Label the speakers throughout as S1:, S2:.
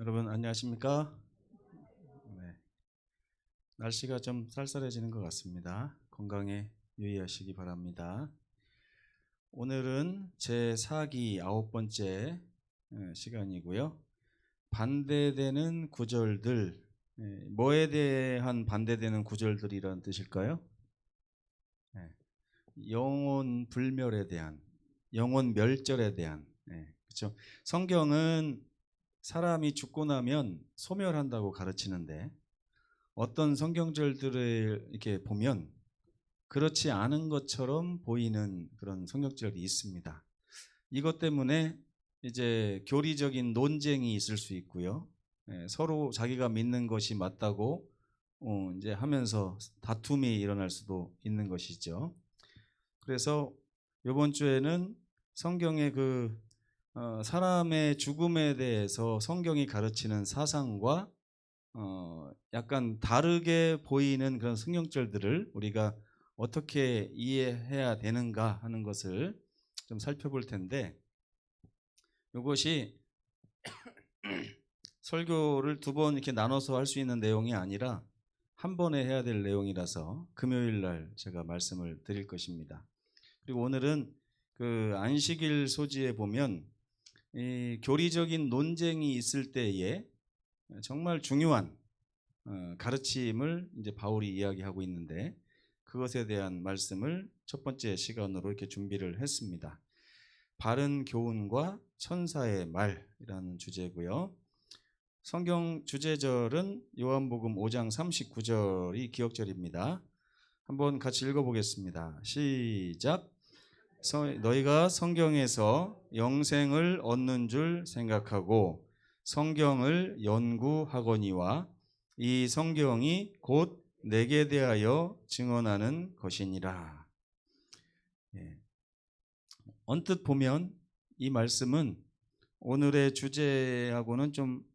S1: 여러분 안녕하십니까? 네, 날씨가 좀 쌀쌀해지는 것 같습니다. 건강에 유의하시기 바랍니다. 오늘은 제 4기 9번째 시간이고요. 반대되는 구절들, 뭐에 대한 반대되는 구절들이란 뜻일까요? 영혼 불멸에 대한, 영혼 멸절에 대한. 그렇죠. 성경은 사람이 죽고 나면 소멸한다고 가르치는데 어떤 성경절들을 이렇게 보면 그렇지 않은 것처럼 보이는 그런 성경절이 있습니다. 이것 때문에 이제 교리적인 논쟁이 있을 수 있고요. 서로 자기가 믿는 것이 맞다고 이제 하면서 다툼이 일어날 수도 있는 것이죠. 그래서 이번 주에는 성경의 사람의 죽음에 대해서 성경이 가르치는 사상과 약간 다르게 보이는 그런 성경절들을 우리가 어떻게 이해해야 되는가 하는 것을 좀 살펴볼 텐데, 이것이 설교를 두 번 이렇게 나눠서 할 수 있는 내용이 아니라 한 번에 해야 될 내용이라서 금요일 날 제가 말씀을 드릴 것입니다. 그리고 오늘은 그 안식일 소지에 보면 이 교리적인 논쟁이 있을 때에 정말 중요한 가르침을 이제 바울이 이야기하고 있는데, 그것에 대한 말씀을 첫 번째 시간으로 이렇게 준비를 했습니다. 바른 교훈과 천사의 말이라는 주제고요. 성경 주제절은 요한복음 5장 39절이 기억절입니다. 한번 같이 읽어보겠습니다. 시작. 너희가 성경에서 영생을 얻는 줄 생각하고 성경을 연구하거니와 이 성경이 곧 내게 대하여 증언하는 것이니라. 언뜻 보면 이 말씀은 오늘의 주제하고는 좀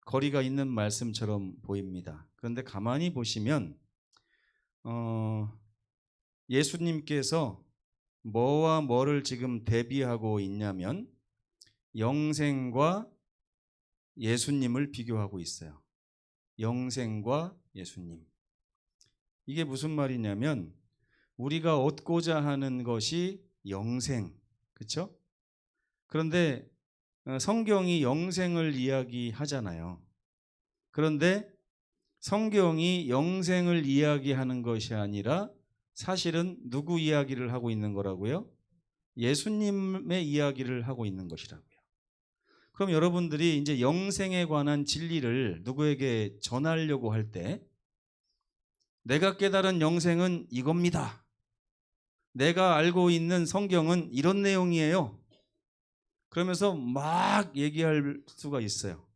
S1: 거리가 있는 말씀처럼 보입니다. 그런데 가만히 보시면 예수님께서 뭐와 뭐를 지금 대비하고 있냐면 영생과 예수님을 비교하고 있어요. 영생과 예수님. 이게 무슨 말이냐면 우리가 얻고자 하는 것이 영생, 그렇죠? 그런데 성경이 영생을 이야기하잖아요. 그런데 성경이 영생을 이야기하는 것이 아니라 사실은 누구 이야기를 하고 있는 거라고요? 예수님의 이야기를 하고 있는 것이라고요. 그럼 여러분들이 이제 영생에 관한 진리를 누구에게 전하려고 할 때 내가 깨달은 영생은 이겁니다. 내가 알고 있는 성경은 이런 내용이에요. 그러면서 막 얘기할 수가 있어요.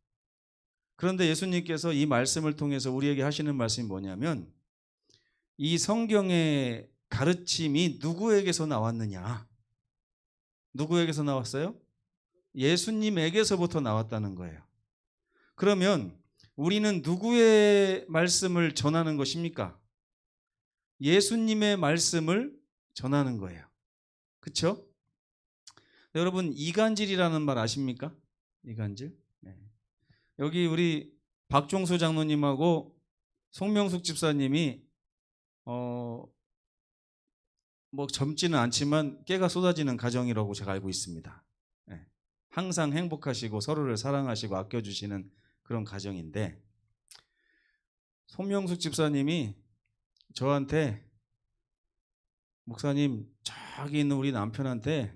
S1: 그런데 예수님께서 이 말씀을 통해서 우리에게 하시는 말씀이 뭐냐면 이 성경의 가르침이 누구에게서 나왔느냐? 누구에게서 나왔어요? 예수님에게서부터 나왔다는 거예요. 그러면 우리는 누구의 말씀을 전하는 것입니까? 예수님의 말씀을 전하는 거예요. 그렇죠? 여러분 이간질이라는 말 아십니까? 이간질? 네. 여기 우리 박종수 장로님하고 송명숙 집사님이 뭐 젊지는 않지만 깨가 쏟아지는 가정이라고 제가 알고 있습니다. 네. 항상 행복하시고 서로를 사랑하시고 아껴주시는 그런 가정인데, 송명숙 집사님이 저한테 목사님 저기 있는 우리 남편한테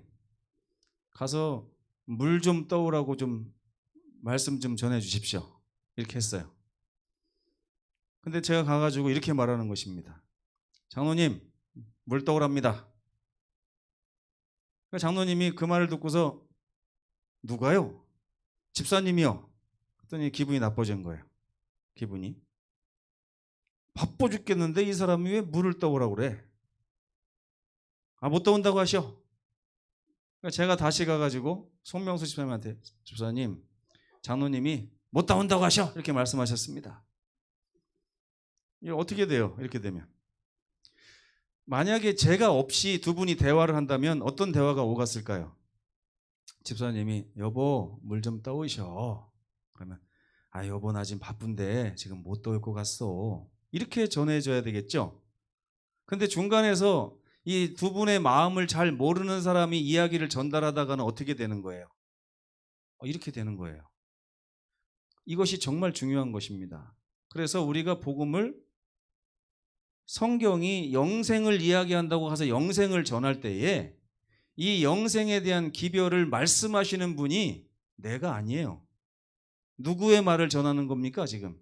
S1: 가서 물 좀 떠오라고 좀 말씀 좀 전해 주십시오. 이렇게 했어요. 근데 제가 가가지고 이렇게 말하는 것입니다. 장로님 물 떠오랍니다. 장로님이 그 말을 듣고서 누가요? 집사님이요. 그랬더니 기분이 나빠진 거예요. 기분이. 바빠 죽겠는데 이 사람이 왜 물을 떠오라고 그래? 못 떠온다고 하셔. 제가 다시 가가지고 송명수 집사님한테 집사님 장로님이 못 떠온다고 하셔 이렇게 말씀하셨습니다. 이게 어떻게 돼요? 이렇게 되면 만약에 제가 없이 두 분이 대화를 한다면 어떤 대화가 오갔을까요? 집사님이 여보 물 좀 떠오셔. 그러면 아 여보 나 지금 바쁜데 지금 못 도울 것 같소. 이렇게 전해줘야 되겠죠. 근데 중간에서 이 두 분의 마음을 잘 모르는 사람이 이야기를 전달하다가는 어떻게 되는 거예요? 이렇게 되는 거예요. 이것이 정말 중요한 것입니다. 그래서 우리가 복음을 성경이 영생을 이야기한다고 해서 영생을 전할 때에 이 영생에 대한 기별을 말씀하시는 분이 내가 아니에요. 누구의 말을 전하는 겁니까 지금?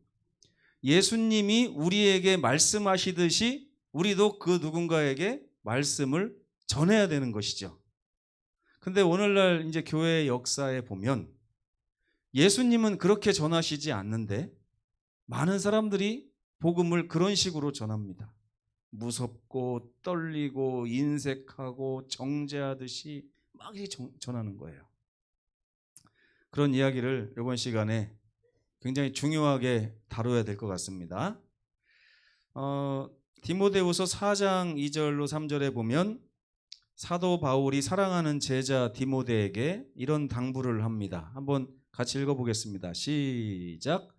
S1: 예수님이 우리에게 말씀하시듯이 우리도 그 누군가에게 말씀을 전해야 되는 것이죠. 근데 오늘날 이제 교회의 역사에 보면 예수님은 그렇게 전하시지 않는데 많은 사람들이 복음을 그런 식으로 전합니다. 무섭고 떨리고 인색하고 정죄하듯이 막 전하는 거예요. 그런 이야기를 이번 시간에 굉장히 중요하게 다뤄야 될 것 같습니다. 디모데후서 4장 2절로 3절에 보면 사도 바울이 사랑하는 제자 디모데에게 이런 당부를 합니다. 한번 같이 읽어보겠습니다. 시작.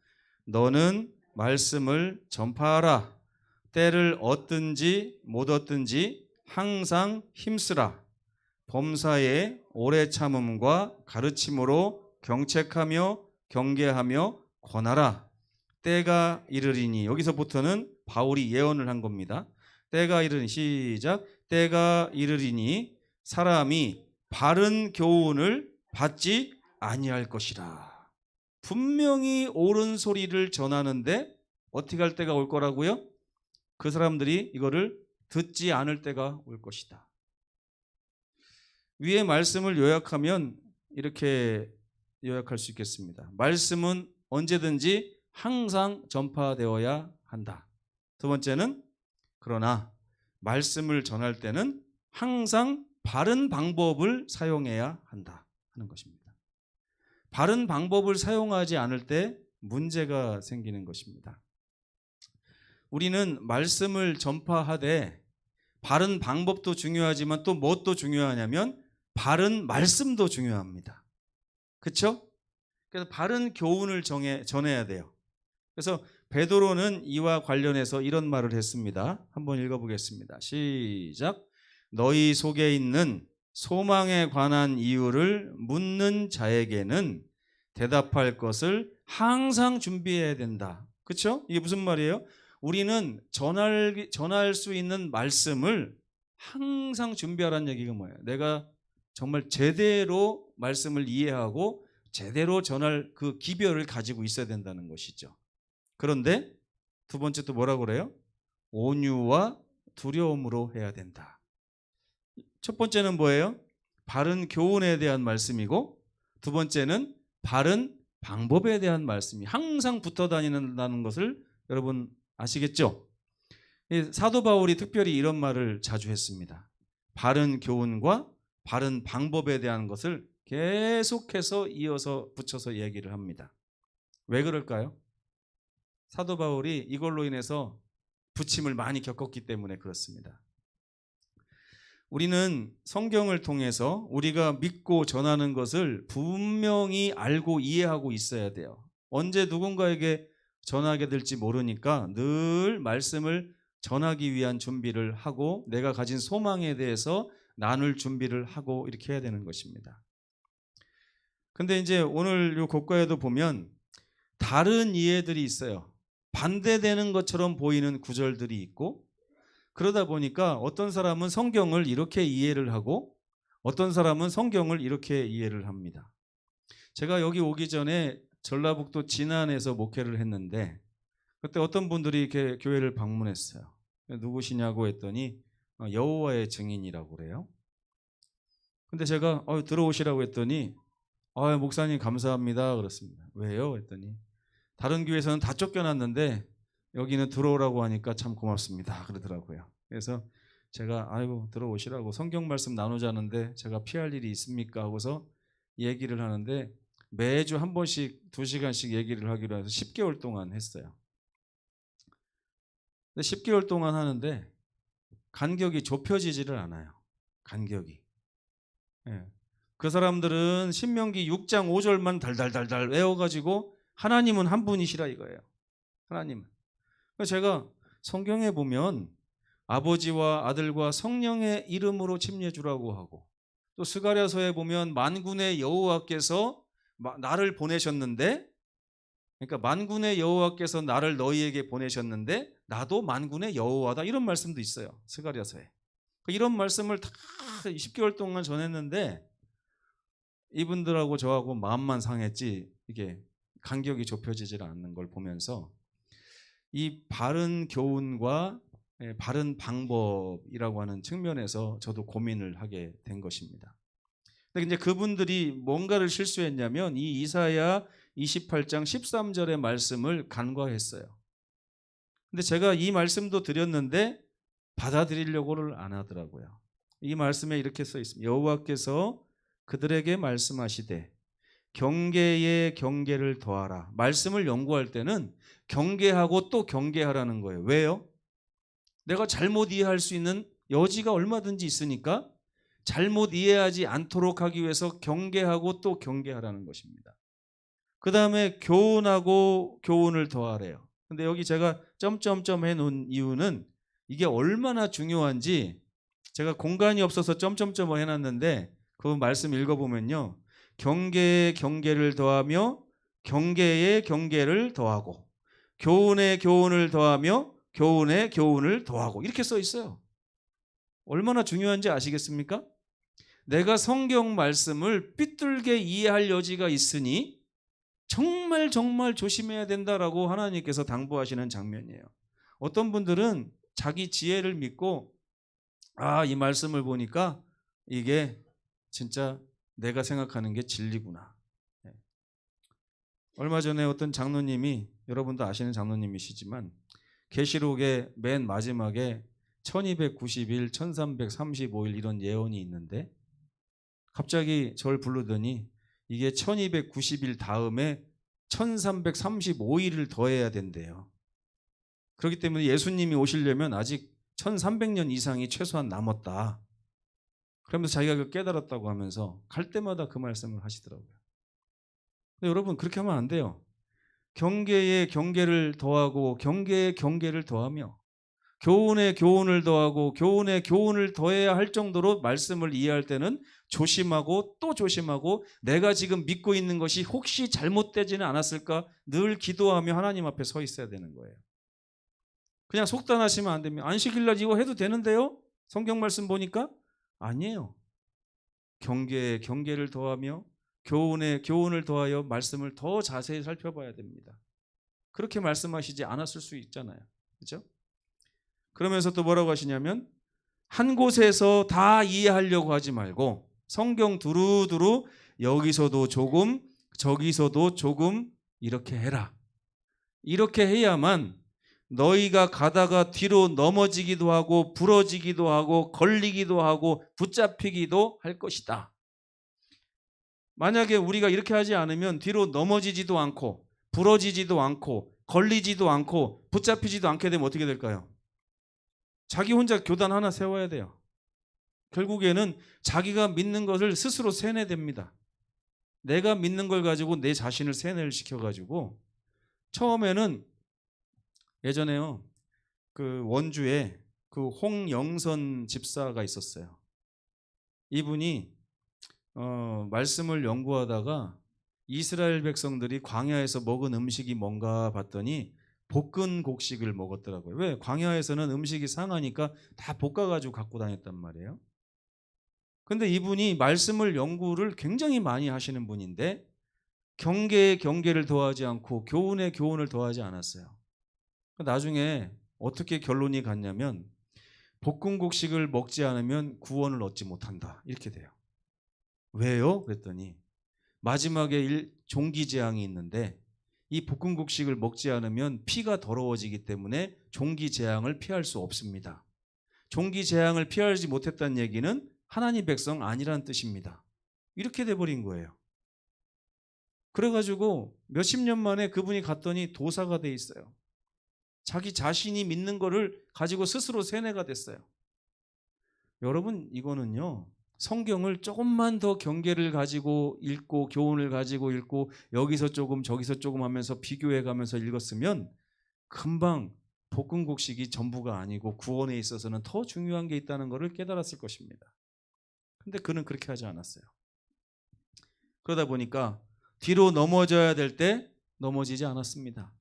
S1: 너는 말씀을 전파하라. 때를 얻든지 못 얻든지 항상 힘쓰라. 범사에 오래 참음과 가르침으로 경책하며 경계하며 권하라. 때가 이르리니, 여기서부터는 바울이 예언을 한 겁니다. 때가 이르니, 시작. 때가 이르리니 사람이 바른 교훈을 받지 아니할 것이라. 분명히 옳은 소리를 전하는데 어떻게 할 때가 올 거라고요? 그 사람들이 이거를 듣지 않을 때가 올 것이다. 위의 말씀을 요약하면 이렇게 요약할 수 있겠습니다. 말씀은 언제든지 항상 전파되어야 한다. 두 번째는 그러나 말씀을 전할 때는 항상 바른 방법을 사용해야 한다 하는 것입니다. 바른 방법을 사용하지 않을 때 문제가 생기는 것입니다. 우리는 말씀을 전파하되 바른 방법도 중요하지만 또 무엇도 중요하냐면 바른 말씀도 중요합니다. 그렇죠? 그래서 바른 교훈을 전해야 돼요. 그래서 베드로는 이와 관련해서 이런 말을 했습니다. 한번 읽어보겠습니다. 시작. 너희 속에 있는 소망에 관한 이유를 묻는 자에게는 대답할 것을 항상 준비해야 된다. 그렇죠? 이게 무슨 말이에요? 우리는 전할 수 있는 말씀을 항상 준비하라는 얘기가 뭐예요? 내가 정말 제대로 말씀을 이해하고 제대로 전할 그 기별을 가지고 있어야 된다는 것이죠. 그런데 두 번째 또 뭐라고 그래요? 온유와 두려움으로 해야 된다. 첫 번째는 뭐예요? 바른 교훈에 대한 말씀이고, 두 번째는 바른 방법에 대한 말씀이 항상 붙어 다니는다는 것을 여러분 아시겠죠? 사도 바울이 특별히 이런 말을 자주 했습니다. 바른 교훈과 바른 방법에 대한 것을 계속해서 이어서 붙여서 얘기를 합니다. 왜 그럴까요? 사도 바울이 이걸로 인해서 부침을 많이 겪었기 때문에 그렇습니다. 우리는 성경을 통해서 우리가 믿고 전하는 것을 분명히 알고 이해하고 있어야 돼요. 언제 누군가에게 전하게 될지 모르니까 늘 말씀을 전하기 위한 준비를 하고 내가 가진 소망에 대해서 나눌 준비를 하고 이렇게 해야 되는 것입니다. 근데 이제 오늘 이 국가에도 보면 다른 이해들이 있어요. 반대되는 것처럼 보이는 구절들이 있고, 그러다 보니까 어떤 사람은 성경을 이렇게 이해를 하고 어떤 사람은 성경을 이렇게 이해를 합니다. 제가 여기 오기 전에 전라북도 진안에서 목회를 했는데 그때 어떤 분들이 이렇게 교회를 방문했어요. 누구시냐고 했더니 여호와의 증인이라고 그래요. 근데 제가 들어오시라고 했더니 목사님 감사합니다 그렇습니다. 왜요? 했더니 다른 교회에서는 다 쫓겨났는데 여기는 들어오라고 하니까 참 고맙습니다 그러더라고요. 그래서 제가 들어오시라고 성경 말씀 나누자는데 제가 피할 일이 있습니까 하고서 얘기를 하는데 매주 한 번씩 2시간씩 얘기를 하기로 해서 10개월 동안 했어요. 근데 10개월 동안 하는데 간격이 좁혀지지를 않아요. 간격이. 그 사람들은 신명기 6장 5절만 달달달달 외워가지고 하나님은 한 분이시라 이거예요. 하나님은. 그래서 제가 성경에 보면 아버지와 아들과 성령의 이름으로 침례주라고 하고, 또 스가랴서에 보면 만군의 여호와께서 나를 보내셨는데, 그러니까 만군의 여호와께서 나를 너희에게 보내셨는데 나도 만군의 여호와다, 이런 말씀도 있어요. 스가랴서에. 이런 말씀을 다 10개월 동안 전했는데 이분들하고 저하고 마음만 상했지 이게 간격이 좁혀지질 않는 걸 보면서 이 바른 교훈과 바른 방법이라고 하는 측면에서 저도 고민을 하게 된 것입니다. 근데 이제 그분들이 뭔가를 실수했냐면 이 이사야 28장 13절의 말씀을 간과했어요. 근데 제가 이 말씀도 드렸는데 받아들이려고를 안 하더라고요. 이 말씀에 이렇게 써 있습니다. 여호와께서 그들에게 말씀하시되 경계에 경계를 더하라. 말씀을 연구할 때는 경계하고 또 경계하라는 거예요. 왜요? 내가 잘못 이해할 수 있는 여지가 얼마든지 있으니까 잘못 이해하지 않도록 하기 위해서 경계하고 또 경계하라는 것입니다. 그 다음에 교훈하고 교훈을 더하래요. 근데 여기 제가 점점점 해놓은 이유는 이게 얼마나 중요한지, 제가 공간이 없어서 점점점을 해놨는데 그 말씀 읽어보면요, 경계에 경계를 더하며 경계에 경계를 더하고 교훈에 교훈을 더하며 교훈에 교훈을 더하고, 이렇게 써 있어요. 얼마나 중요한지 아시겠습니까? 내가 성경 말씀을 삐뚤게 이해할 여지가 있으니 정말 정말 조심해야 된다라고 하나님께서 당부하시는 장면이에요. 어떤 분들은 자기 지혜를 믿고 이 말씀을 보니까 이게 진짜 내가 생각하는 게 진리구나. 얼마 전에 어떤 장로님이, 여러분도 아시는 장로님이시지만 계시록의 맨 마지막에 1290일, 1335일 이런 예언이 있는데 갑자기 저를 부르더니 이게 1290일 다음에 1335일을 더해야 된대요. 그렇기 때문에 예수님이 오시려면 아직 1300년 이상이 최소한 남았다. 그러면서 자기가 그 깨달았다고 하면서 갈 때마다 그 말씀을 하시더라고요. 근데 여러분, 그렇게 하면 안 돼요. 경계에 경계를 더하고 경계에 경계를 더하며 교훈에 교훈을 더하고 교훈에 교훈을 더해야 할 정도로 말씀을 이해할 때는 조심하고 또 조심하고, 내가 지금 믿고 있는 것이 혹시 잘못되지는 않았을까 늘 기도하며 하나님 앞에 서 있어야 되는 거예요. 그냥 속단하시면 안 됩니다. 안식일날 이거 해도 되는데요? 성경 말씀 보니까 아니에요. 경계에 경계를 더하며 교훈에 교훈을 더하여 말씀을 더 자세히 살펴봐야 됩니다. 그렇게 말씀하시지 않았을 수 있잖아요. 그렇죠? 그러면서 또 뭐라고 하시냐면 한 곳에서 다 이해하려고 하지 말고 성경 두루두루 여기서도 조금 저기서도 조금 이렇게 해라. 이렇게 해야만 너희가 가다가 뒤로 넘어지기도 하고 부러지기도 하고 걸리기도 하고 붙잡히기도 할 것이다. 만약에 우리가 이렇게 하지 않으면 뒤로 넘어지지도 않고 부러지지도 않고 걸리지도 않고 붙잡히지도 않게 되면 어떻게 될까요? 자기 혼자 교단 하나 세워야 돼요. 결국에는 자기가 믿는 것을 스스로 세뇌됩니다. 내가 믿는 걸 가지고 내 자신을 세뇌를 시켜가지고, 처음에는 예전에요, 그 원주에 그 홍영선 집사가 있었어요. 이분이 말씀을 연구하다가 이스라엘 백성들이 광야에서 먹은 음식이 뭔가 봤더니 볶은 곡식을 먹었더라고요. 왜? 광야에서는 음식이 상하니까 다 볶아가지고 갖고 다녔단 말이에요. 근데 이분이 말씀을 연구를 굉장히 많이 하시는 분인데 경계에 경계를 더하지 않고 교훈에 교훈을 더하지 않았어요. 나중에 어떻게 결론이 갔냐면 볶은 곡식을 먹지 않으면 구원을 얻지 못한다, 이렇게 돼요. 왜요? 그랬더니 마지막에 종기재앙이 있는데 이 볶은 곡식을 먹지 않으면 피가 더러워지기 때문에 종기재앙을 피할 수 없습니다. 종기재앙을 피하지 못했다는 얘기는 하나님 백성 아니라는 뜻입니다. 이렇게 돼버린 거예요. 그래가지고 몇십 년 만에 그분이 갔더니 도사가 돼 있어요. 자기 자신이 믿는 거를 가지고 스스로 세뇌가 됐어요. 여러분, 이거는요, 성경을 조금만 더 경계를 가지고 읽고 교훈을 가지고 읽고 여기서 조금 저기서 조금 하면서 비교해 가면서 읽었으면 금방 볶음국식이 전부가 아니고 구원에 있어서는 더 중요한 게 있다는 것을 깨달았을 것입니다. 근데 그는 그렇게 하지 않았어요. 그러다 보니까 뒤로 넘어져야 될 때 넘어지지 않았습니다.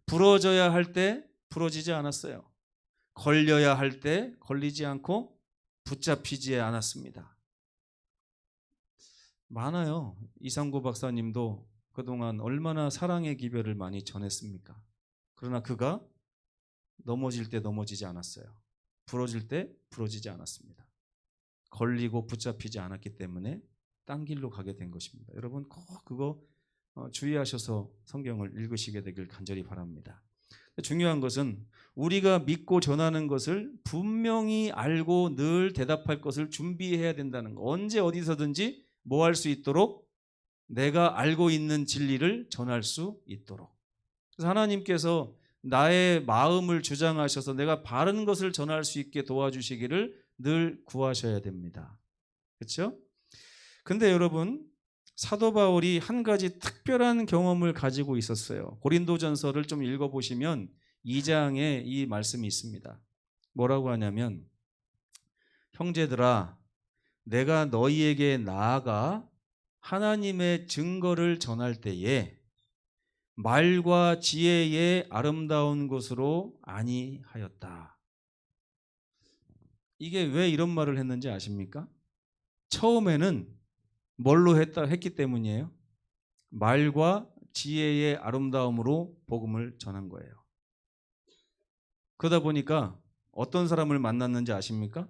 S1: 부러져야 할 때 부러지지 않았어요. 걸려야 할 때 걸리지 않고 붙잡히지 않았습니다. 많아요. 이상구 박사님도 그동안 얼마나 사랑의 기별을 많이 전했습니까? 그러나 그가 넘어질 때 넘어지지 않았어요. 부러질 때 부러지지 않았습니다. 걸리고 붙잡히지 않았기 때문에 딴 길로 가게 된 것입니다. 여러분 꼭 그거 주의하셔서 성경을 읽으시게 되길 간절히 바랍니다. 중요한 것은 우리가 믿고 전하는 것을 분명히 알고 늘 대답할 것을 준비해야 된다는 거. 언제 어디서든지 뭐 할 수 있도록 내가 알고 있는 진리를 전할 수 있도록. 그래서 하나님께서 나의 마음을 주장하셔서 내가 바른 것을 전할 수 있게 도와주시기를 늘 구하셔야 됩니다. 그렇죠? 근데 여러분 사도 바울이 한 가지 특별한 경험을 가지고 있었어요. 고린도전서를 좀 읽어보시면 2장에 이 말씀이 있습니다. 뭐라고 하냐면 형제들아 내가 너희에게 나아가 하나님의 증거를 전할 때에 말과 지혜의 아름다운 것으로 아니하였다. 이게 왜 이런 말을 했는지 아십니까? 처음에는 뭘로 했기 때문이에요? 말과 지혜의 아름다움으로 복음을 전한 거예요. 그러다 보니까 어떤 사람을 만났는지 아십니까?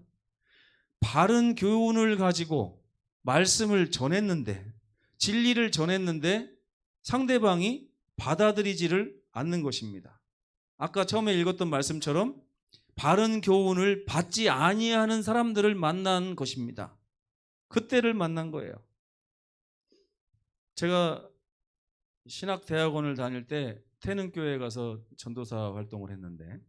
S1: 바른 교훈을 가지고 말씀을 전했는데 진리를 전했는데 상대방이 받아들이지를 않는 것입니다. 아까 처음에 읽었던 말씀처럼 바른 교훈을 받지 아니하는 사람들을 만난 것입니다. 그때를 만난 거예요. 제가 신학대학원을 다닐 때 태능교회에 가서 전도사 활동을 했는데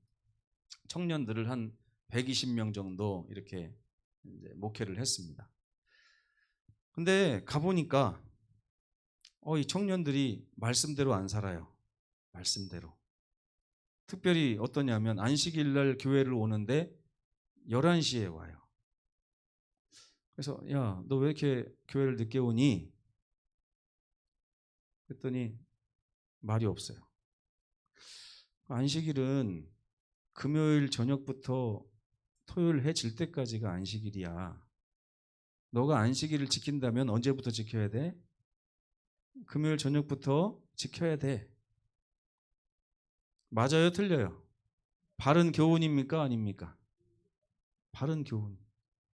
S1: 청년들을 한 120명 정도 이렇게 이제 목회를 했습니다. 근데 가보니까 이 청년들이 말씀대로 안 살아요. 말씀대로. 특별히 어떠냐면 안식일 날 교회를 오는데 11시에 와요. 그래서 야, 너 왜 이렇게 교회를 늦게 오니? 그랬더니 말이 없어요. 안식일은 금요일 저녁부터 토요일 해 질 때까지가 안식일이야. 너가 안식일을 지킨다면 언제부터 지켜야 돼? 금요일 저녁부터 지켜야 돼. 맞아요? 틀려요? 바른 교훈입니까? 아닙니까? 바른 교훈.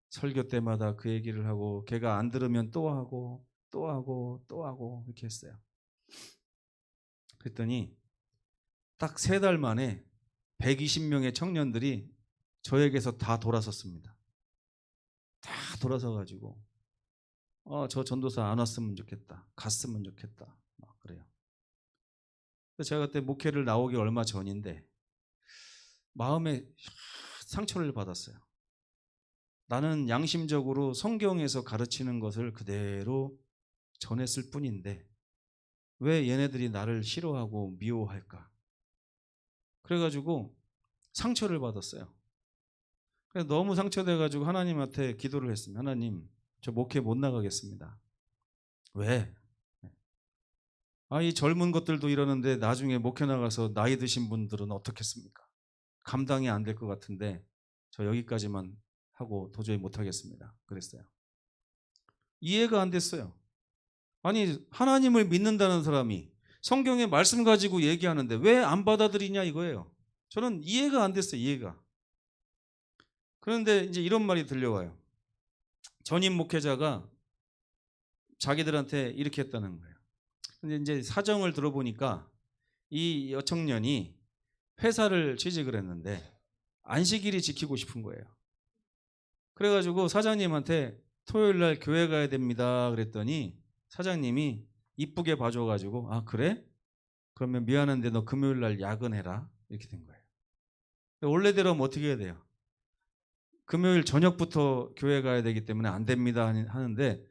S1: 설교 때마다 그 얘기를 하고 걔가 안 들으면 또 하고 또 하고 또 하고 이렇게 했어요. 그랬더니 딱 3달 만에 120명의 청년들이 저에게서 다 돌아섰습니다. 다 돌아서가지고 저 전도사 안 왔으면 좋겠다. 갔으면 좋겠다. 막 그래요. 제가 그때 목회를 나오기 얼마 전인데 마음에 상처를 받았어요. 나는 양심적으로 성경에서 가르치는 것을 그대로 전했을 뿐인데 왜 얘네들이 나를 싫어하고 미워할까? 그래가지고 상처를 받았어요. 그래서 너무 상처돼가지고 하나님한테 기도를 했습니다. 하나님, 저 목회 못 나가겠습니다. 왜? 이 젊은 것들도 이러는데 나중에 목회 나가서 나이 드신 분들은 어떻겠습니까? 감당이 안 될 것 같은데 저 여기까지만 하고 도저히 못 하겠습니다. 그랬어요. 이해가 안 됐어요. 아니 하나님을 믿는다는 사람이 성경의 말씀 가지고 얘기하는데 왜 안 받아들이냐 이거예요. 저는 이해가 안 됐어요. 이해가. 그런데 이제 이런 말이 들려와요. 전임 목회자가 자기들한테 이렇게 했다는 거예요. 근데 이제 사정을 들어보니까 이 여청년이 회사를 취직을 했는데 안식일이 지키고 싶은 거예요. 그래가지고 사장님한테 토요일 날 교회 가야 됩니다. 그랬더니 사장님이 이쁘게 봐줘가지고 아 그래? 그러면 미안한데 너 금요일 날 야근해라. 이렇게 된 거예요. 원래대로면 어떻게 해야 돼요? 금요일 저녁부터 교회 가야 되기 때문에 안 됩니다 하는데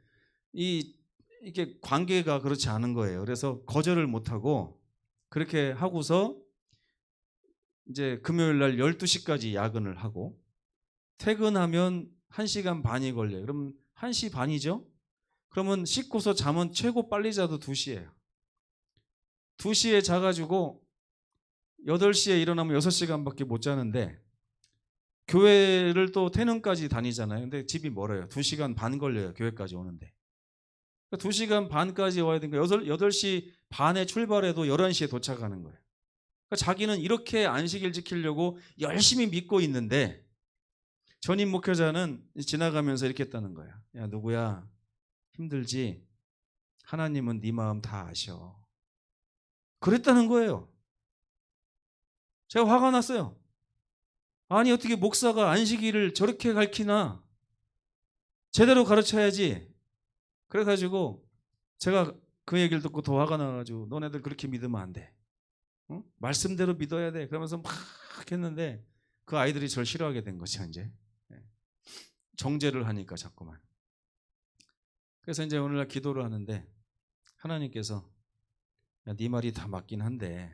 S1: 이게 관계가 그렇지 않은 거예요. 그래서 거절을 못 하고 그렇게 하고서 이제 금요일 날 12시까지 야근을 하고 퇴근하면 1시간 반이 걸려요. 그럼 1시 반이죠? 그러면 씻고서 잠은 최고 빨리 자도 2시예요. 2시에 자가지고 8시에 일어나면 6시간밖에 못 자는데 교회를 또 퇴근까지 다니잖아요. 근데 집이 멀어요. 2시간 반 걸려요. 교회까지 오는데. 2시간 반까지 와야 되니까 8시 반에 출발해도 11시에 도착하는 거예요. 그러니까 자기는 이렇게 안식일 지키려고 열심히 믿고 있는데 전임 목회자는 지나가면서 이렇게 했다는 거야. 야, 누구야? 힘들지? 하나님은 네 마음 다 아셔. 그랬다는 거예요. 제가 화가 났어요. 아니 어떻게 목사가 안식일을 저렇게 가르치나? 제대로 가르쳐야지. 그래가지고 제가 그 얘기를 듣고 더 화가 나가지고 너네들 그렇게 믿으면 안 돼. 어? 말씀대로 믿어야 돼. 그러면서 막 했는데 그 아이들이 저를 싫어하게 된 거죠. 이제 정죄를 하니까 자꾸만. 그래서 이제 오늘날 기도를 하는데 하나님께서 야, 네 말이 다 맞긴 한데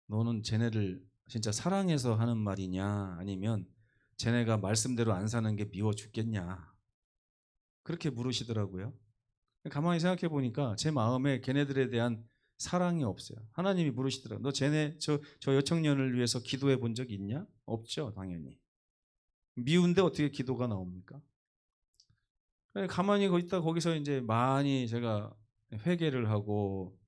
S1: 너는 쟤네를 진짜 사랑해서 하는 말이냐 아니면 쟤네가 말씀대로 안 사는 게 미워 죽겠냐 그렇게 물으시더라고요. 가만히 생각해 보니까 제 마음에 걔네들에 대한 사랑이 없어요. 하나님이 물으시더라고요. 너 쟤네 저 여청년을 위해서 기도해 본 적 있냐? 없죠, 당연히. 미운데 어떻게 기도가 나옵니까? 가만히 있다 거기서 이제 많이 제가 회개를 하고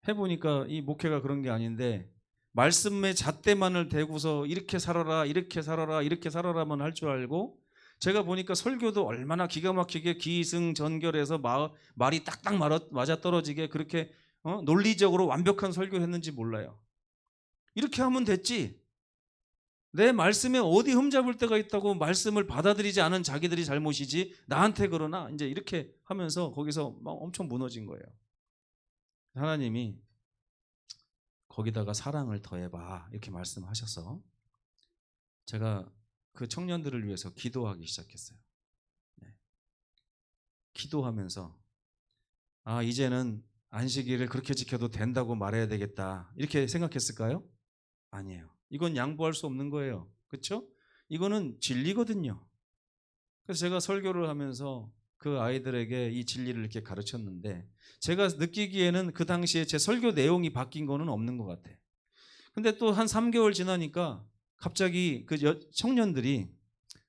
S1: 해보니까 이 목회가 그런 게 아닌데 말씀의 잣대만을 대고서 이렇게 살아라 이렇게 살아라 이렇게 살아라만 할 줄 알고 제가 보니까 설교도 얼마나 기가 막히게 기승전결해서 말이 딱딱 맞아떨어지게 그렇게 논리적으로 완벽한 설교를 했는지 몰라요. 이렇게 하면 됐지. 내 말씀에 어디 흠잡을 때가 있다고 말씀을 받아들이지 않은 자기들이 잘못이지 나한테 그러나 이제 이렇게 하면서 거기서 막 엄청 무너진 거예요. 하나님이 거기다가 사랑을 더해봐 이렇게 말씀하셔서 제가 그 청년들을 위해서 기도하기 시작했어요. 네. 기도하면서 아 이제는 안식일을 그렇게 지켜도 된다고 말해야 되겠다 이렇게 생각했을까요? 아니에요. 이건 양보할 수 없는 거예요. 그렇죠? 이거는 진리거든요. 그래서 제가 설교를 하면서 그 아이들에게 이 진리를 이렇게 가르쳤는데 제가 느끼기에는 그 당시에 제 설교 내용이 바뀐 거는 없는 것 같아. 근데 또 한 3개월 지나니까 갑자기 그 청년들이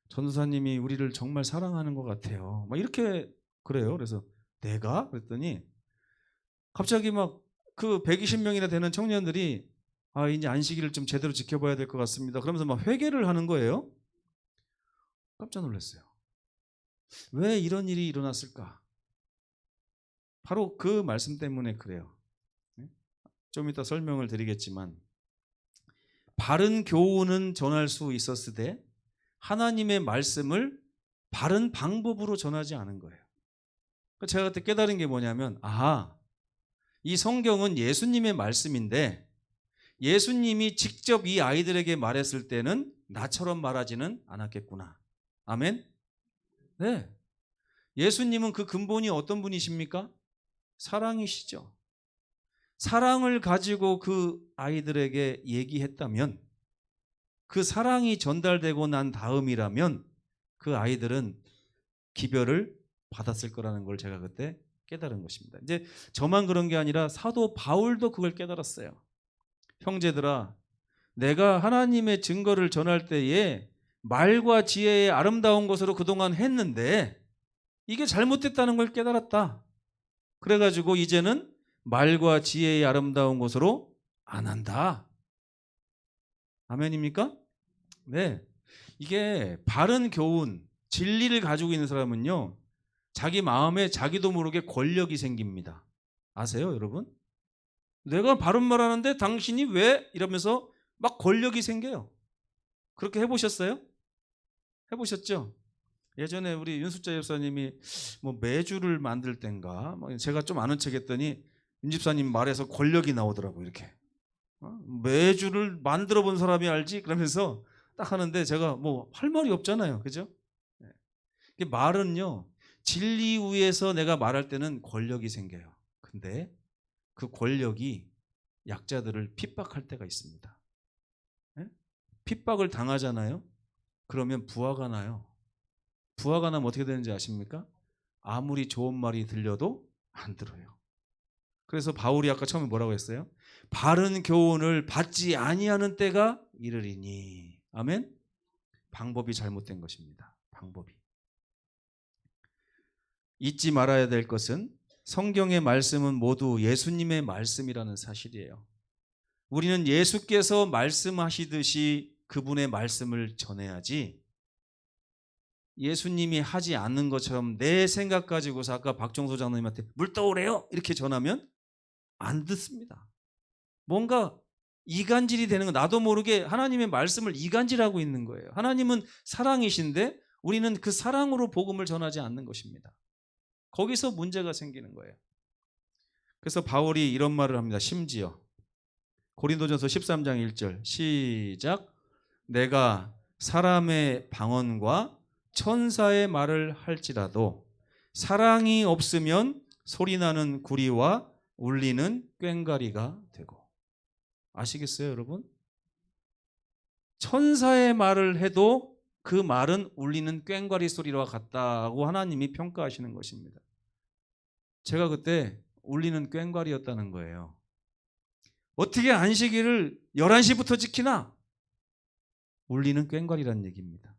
S1: 전도사님이 우리를 정말 사랑하는 것 같아요. 막 이렇게 그래요. 그래서 내가? 그랬더니 갑자기 막 그 120명이나 되는 청년들이 아 이제 안식일을 좀 제대로 지켜봐야 될 것 같습니다. 그러면서 막 회개를 하는 거예요. 깜짝 놀랐어요. 왜 이런 일이 일어났을까? 바로 그 말씀 때문에 그래요. 좀 이따 설명을 드리겠지만 바른 교훈은 전할 수 있었으되 하나님의 말씀을 바른 방법으로 전하지 않은 거예요. 제가 그때 깨달은 게 뭐냐면 아하 이 성경은 예수님의 말씀인데 예수님이 직접 이 아이들에게 말했을 때는 나처럼 말하지는 않았겠구나. 아멘? 네. 예수님은 그 근본이 어떤 분이십니까? 사랑이시죠. 사랑을 가지고 그 아이들에게 얘기했다면 그 사랑이 전달되고 난 다음이라면 그 아이들은 기별을 받았을 거라는 걸 제가 그때 깨달은 것입니다. 이제 저만 그런 게 아니라 사도 바울도 그걸 깨달았어요. 형제들아, 내가 하나님의 증거를 전할 때에 말과 지혜의 아름다운 것으로 그동안 했는데 이게 잘못됐다는 걸 깨달았다. 그래가지고 이제는 말과 지혜의 아름다운 것으로 안 한다. 아멘입니까? 네. 이게 바른 교훈, 진리를 가지고 있는 사람은요, 자기 마음에 자기도 모르게 권력이 생깁니다. 아세요, 여러분? 내가 바른 말 하는데 당신이 왜? 이러면서 막 권력이 생겨요. 그렇게 해보셨어요? 해보셨죠? 예전에 우리 윤숙자 집사님이 뭐 매주를 만들 땐가 제가 좀 아는 척 했더니 윤 집사님 말에서 권력이 나오더라고요. 이렇게 매주를 만들어 본 사람이 알지? 그러면서 딱 하는데 제가 뭐 할 말이 없잖아요. 그죠? 예. 말은요, 진리 위에서 내가 말할 때는 권력이 생겨요. 근데 그 권력이 약자들을 핍박할 때가 있습니다. 예? 핍박을 당하잖아요. 그러면 부하가 나요. 부하가 나면 어떻게 되는지 아십니까? 아무리 좋은 말이 들려도 안 들어요. 그래서 바울이 아까 처음에 뭐라고 했어요? 바른 교훈을 받지 아니하는 때가 이르리니. 아멘? 방법이 잘못된 것입니다. 방법이. 잊지 말아야 될 것은 성경의 말씀은 모두 예수님의 말씀이라는 사실이에요. 우리는 예수께서 말씀하시듯이 그분의 말씀을 전해야지, 예수님이 하지 않는 것처럼 내 생각 가지고서 아까 박정소 장로님한테 물 떠오래요 이렇게 전하면 안 듣습니다. 뭔가 이간질이 되는 거, 나도 모르게 하나님의 말씀을 이간질하고 있는 거예요. 하나님은 사랑이신데 우리는 그 사랑으로 복음을 전하지 않는 것입니다. 거기서 문제가 생기는 거예요. 그래서 바울이 이런 말을 합니다. 심지어 고린도전서 13장 1절 시작. 내가 사람의 방언과 천사의 말을 할지라도 사랑이 없으면 소리나는 구리와 울리는 꽹과리가 되고. 아시겠어요, 여러분? 천사의 말을 해도 그 말은 울리는 꽹과리 소리와 같다고 하나님이 평가하시는 것입니다. 제가 그때 울리는 꽹과리였다는 거예요. 어떻게 안식일을 11시부터 지키나? 울리는 꽹과리란 얘기입니다.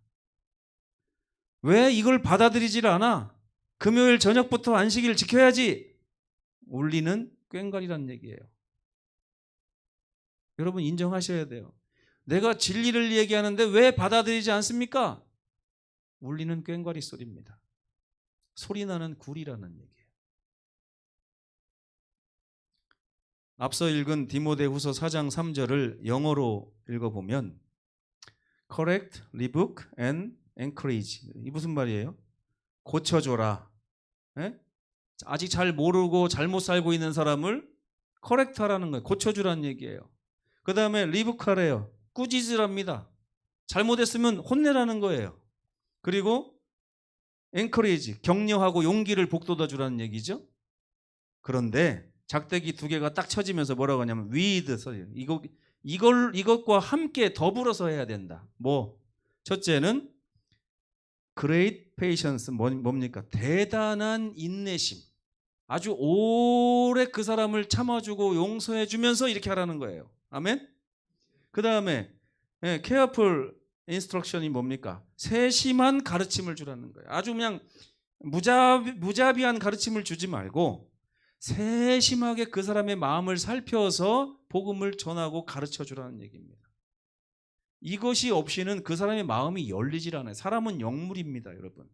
S1: 왜 이걸 받아들이질 않아? 금요일 저녁부터 안식일 지켜야지. 울리는 꽹과리란 얘기예요. 여러분 인정하셔야 돼요. 내가 진리를 얘기하는데 왜 받아들이지 않습니까? 울리는 꽹과리 소리입니다. 소리나는 굴이라는 얘기예요. 앞서 읽은 디모데후서 4장 3절을 영어로 읽어보면 correct, rebuke and encourage. 이 무슨 말이에요? 고쳐줘라. 에? 아직 잘 모르고 잘못 살고 있는 사람을 correct 하라는 거예요. 고쳐주라는 얘기예요. 그 다음에 rebuke 하래요. 꾸짖으랍니다. 잘못했으면 혼내라는 거예요. 그리고 encourage, 격려하고 용기를 북돋아 주라는 얘기죠. 그런데 작대기 두 개가 딱 쳐지면서 뭐라고 하냐면 with 소리. 이것과 함께 더불어서 해야 된다. 뭐? 첫째는 great patience, 뭡니까? 대단한 인내심. 아주 오래 그 사람을 참아주고 용서해주면서 이렇게 하라는 거예요. 아멘? 그 다음에 careful instruction이 뭡니까? 세심한 가르침을 주라는 거예요. 아주 그냥 무자비한 가르침을 주지 말고 세심하게 그 사람의 마음을 살펴서 복음을 전하고 가르쳐 주라는 얘기입니다. 이것이 없이는 그 사람의 마음이 열리질 않아요. 사람은 영물입니다, 여러분.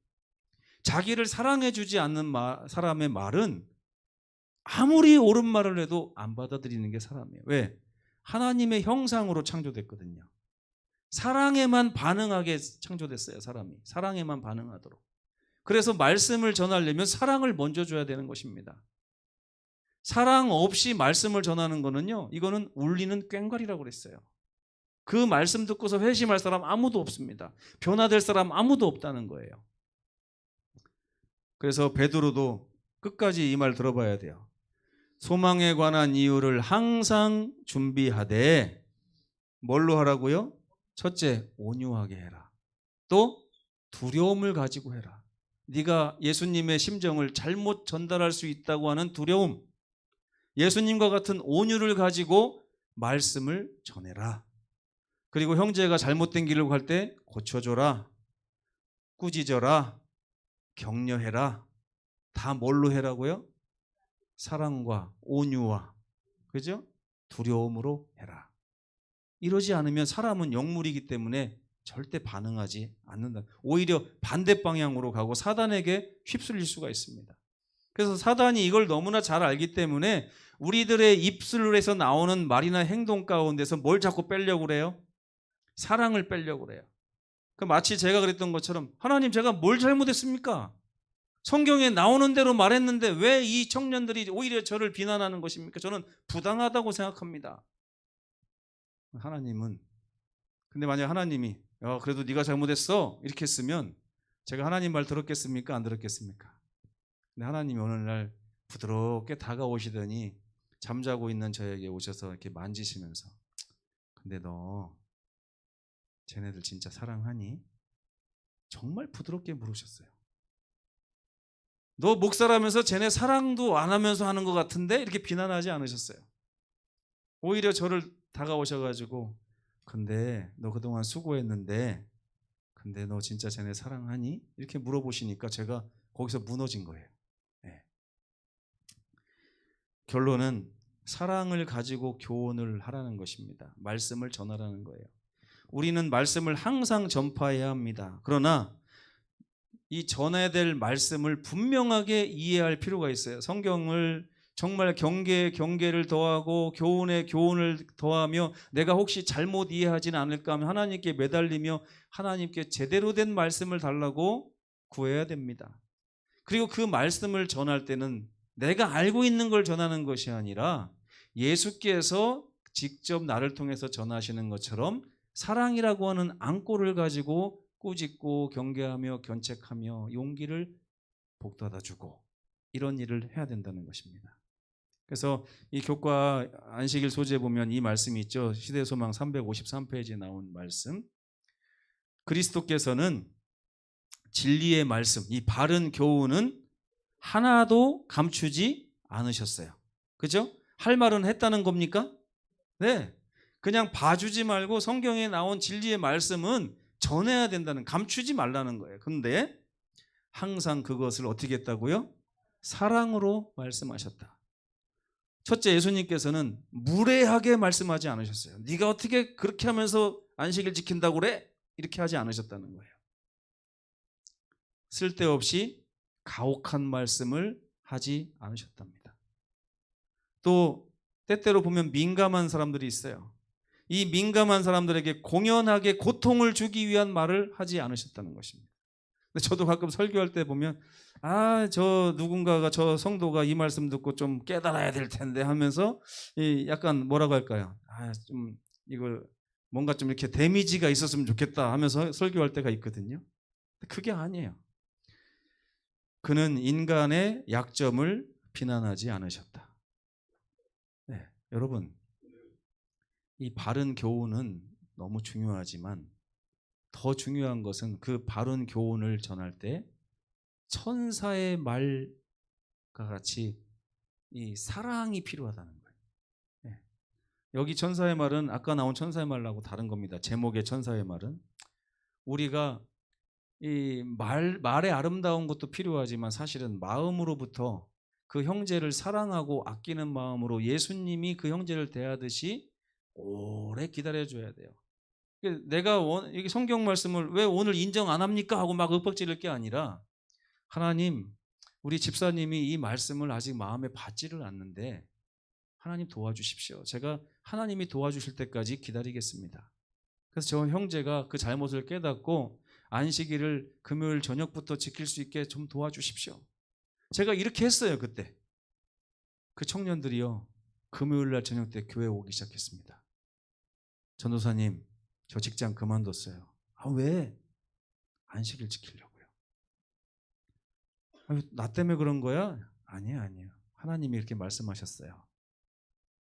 S1: 자기를 사랑해 주지 않는 사람의 말은 아무리 옳은 말을 해도 안 받아들이는 게 사람이에요. 왜? 하나님의 형상으로 창조됐거든요. 사랑에만 반응하게 창조됐어요, 사람이. 사랑에만 반응하도록. 그래서 말씀을 전하려면 사랑을 먼저 줘야 되는 것입니다. 사랑 없이 말씀을 전하는 거는요, 이거는 울리는 꽹과리라고 그랬어요. 그 말씀 듣고서 회심할 사람 아무도 없습니다. 변화될 사람 아무도 없다는 거예요. 그래서 베드로도 끝까지 이 말 들어봐야 돼요. 소망에 관한 이유를 항상 준비하되 뭘로 하라고요? 첫째, 온유하게 해라. 또 두려움을 가지고 해라. 네가 예수님의 심정을 잘못 전달할 수 있다고 하는 두려움, 예수님과 같은 온유를 가지고 말씀을 전해라. 그리고 형제가 잘못된 길을 갈 때 고쳐줘라, 꾸짖어라, 격려해라. 다 뭘로 해라고요? 사랑과 온유와, 그죠? 두려움으로 해라. 이러지 않으면 사람은 영물이기 때문에 절대 반응하지 않는다. 오히려 반대 방향으로 가고 사단에게 휩쓸릴 수가 있습니다. 그래서 사단이 이걸 너무나 잘 알기 때문에 우리들의 입술에서 나오는 말이나 행동 가운데서 뭘 자꾸 빼려고 그래요? 사랑을 빼려고 그래요. 마치 제가 그랬던 것처럼, 하나님 제가 뭘 잘못했습니까? 성경에 나오는 대로 말했는데 왜 이 청년들이 오히려 저를 비난하는 것입니까? 저는 부당하다고 생각합니다. 하나님은, 근데 만약 하나님이 야, 그래도 네가 잘못했어 이렇게 했으면 제가 하나님 말 들었겠습니까? 안 들었겠습니까? 근데 하나님이 어느 날 부드럽게 다가오시더니 잠자고 있는 저에게 오셔서 이렇게 만지시면서 근데 너 쟤네들 진짜 사랑하니? 정말 부드럽게 물으셨어요. 너 목사라면서 쟤네 사랑도 안 하면서 하는 것 같은데? 이렇게 비난하지 않으셨어요. 오히려 저를 다가오셔가지고 근데 너 그동안 수고했는데 근데 너 진짜 쟤네 사랑하니? 이렇게 물어보시니까 제가 거기서 무너진 거예요. 네. 결론은 사랑을 가지고 교훈을 하라는 것입니다. 말씀을 전하라는 거예요. 우리는 말씀을 항상 전파해야 합니다. 그러나 이 전해야 될 말씀을 분명하게 이해할 필요가 있어요. 성경을 정말 경계에 경계를 더하고 교훈에 교훈을 더하며 내가 혹시 잘못 이해하지는 않을까 하면 하나님께 매달리며 하나님께 제대로 된 말씀을 달라고 구해야 됩니다. 그리고 그 말씀을 전할 때는 내가 알고 있는 걸 전하는 것이 아니라 예수께서 직접 나를 통해서 전하시는 것처럼 사랑이라고 하는 안고를 가지고 꾸짖고 경계하며 견책하며 용기를 북돋아주고 이런 일을 해야 된다는 것입니다. 그래서 이 교과 안식일 소재에 보면 이 말씀이 있죠. 시대소망 353페이지에 나온 말씀. 그리스도께서는 진리의 말씀, 이 바른 교훈은 하나도 감추지 않으셨어요. 그죠? 할 말은 했다는 겁니까? 네. 그냥 봐주지 말고 성경에 나온 진리의 말씀은 전해야 된다는, 감추지 말라는 거예요. 근데 항상 그것을 어떻게 했다고요? 사랑으로 말씀하셨다. 첫째, 예수님께서는 무례하게 말씀하지 않으셨어요. 네가 어떻게 그렇게 하면서 안식일 지킨다고 그래? 이렇게 하지 않으셨다는 거예요. 쓸데없이 가혹한 말씀을 하지 않으셨답니다. 또 때때로 보면 민감한 사람들이 있어요. 이 민감한 사람들에게 공연하게 고통을 주기 위한 말을 하지 않으셨다는 것입니다. 근데 저도 가끔 설교할 때 보면 저 누군가가 저 성도가 이 말씀 듣고 좀 깨달아야 될 텐데 하면서 약간 뭐라고 할까요? 좀 이걸 뭔가 좀 이렇게 데미지가 있었으면 좋겠다 하면서 설교할 때가 있거든요. 그게 아니에요. 그는 인간의 약점을 비난하지 않으셨다. 네, 여러분, 이 바른 교훈은 너무 중요하지만 더 중요한 것은 그 바른 교훈을 전할 때 천사의 말과 같이 이 사랑이 필요하다는 거예요. 네. 여기 천사의 말은 아까 나온 천사의 말하고 다른 겁니다. 제목의 천사의 말은 우리가 이 말의 아름다운 것도 필요하지만 사실은 마음으로부터 그 형제를 사랑하고 아끼는 마음으로 예수님이 그 형제를 대하듯이 오래 기다려줘야 돼요. 내가 이게 성경 말씀을 왜 오늘 인정 안 합니까? 하고 막 윽박지를 게 아니라 하나님, 우리 집사님이 이 말씀을 아직 마음에 받지를 않는데 하나님 도와주십시오. 제가 하나님이 도와주실 때까지 기다리겠습니다. 그래서 저 형제가 그 잘못을 깨닫고 안식일을 금요일 저녁부터 지킬 수 있게 좀 도와주십시오. 제가 이렇게 했어요. 그때 그 청년들이요, 금요일날 저녁 때 교회 오기 시작했습니다. 전도사님, 저 직장 그만뒀어요. 왜? 안식일 지키려고요. 나 때문에 그런 거야? 아니에요. 하나님이 이렇게 말씀하셨어요.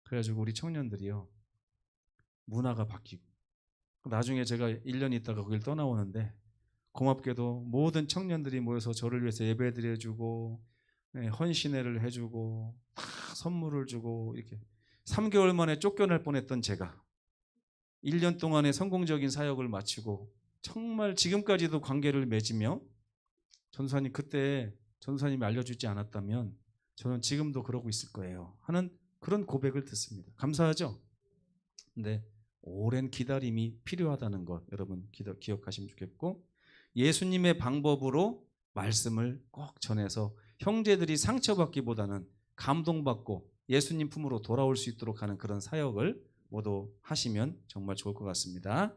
S1: 그래가지고 우리 청년들이요, 문화가 바뀌고 나중에 제가 1년 있다가 거길 떠나오는데 고맙게도 모든 청년들이 모여서 저를 위해서 예배드려주고 헌신회를 해주고 다 선물을 주고 이렇게 3개월 만에 쫓겨날 뻔했던 제가 1년 동안의 성공적인 사역을 마치고 정말 지금까지도 관계를 맺으며 전도사님, 그때 전도사님이 알려주지 않았다면 저는 지금도 그러고 있을 거예요 하는 그런 고백을 듣습니다. 감사하죠? 근데 오랜 기다림이 필요하다는 것 여러분 기억하시면 좋겠고, 예수님의 방법으로 말씀을 꼭 전해서 형제들이 상처받기보다는 감동받고 예수님 품으로 돌아올 수 있도록 하는 그런 사역을 모두 하시면 정말 좋을 것 같습니다.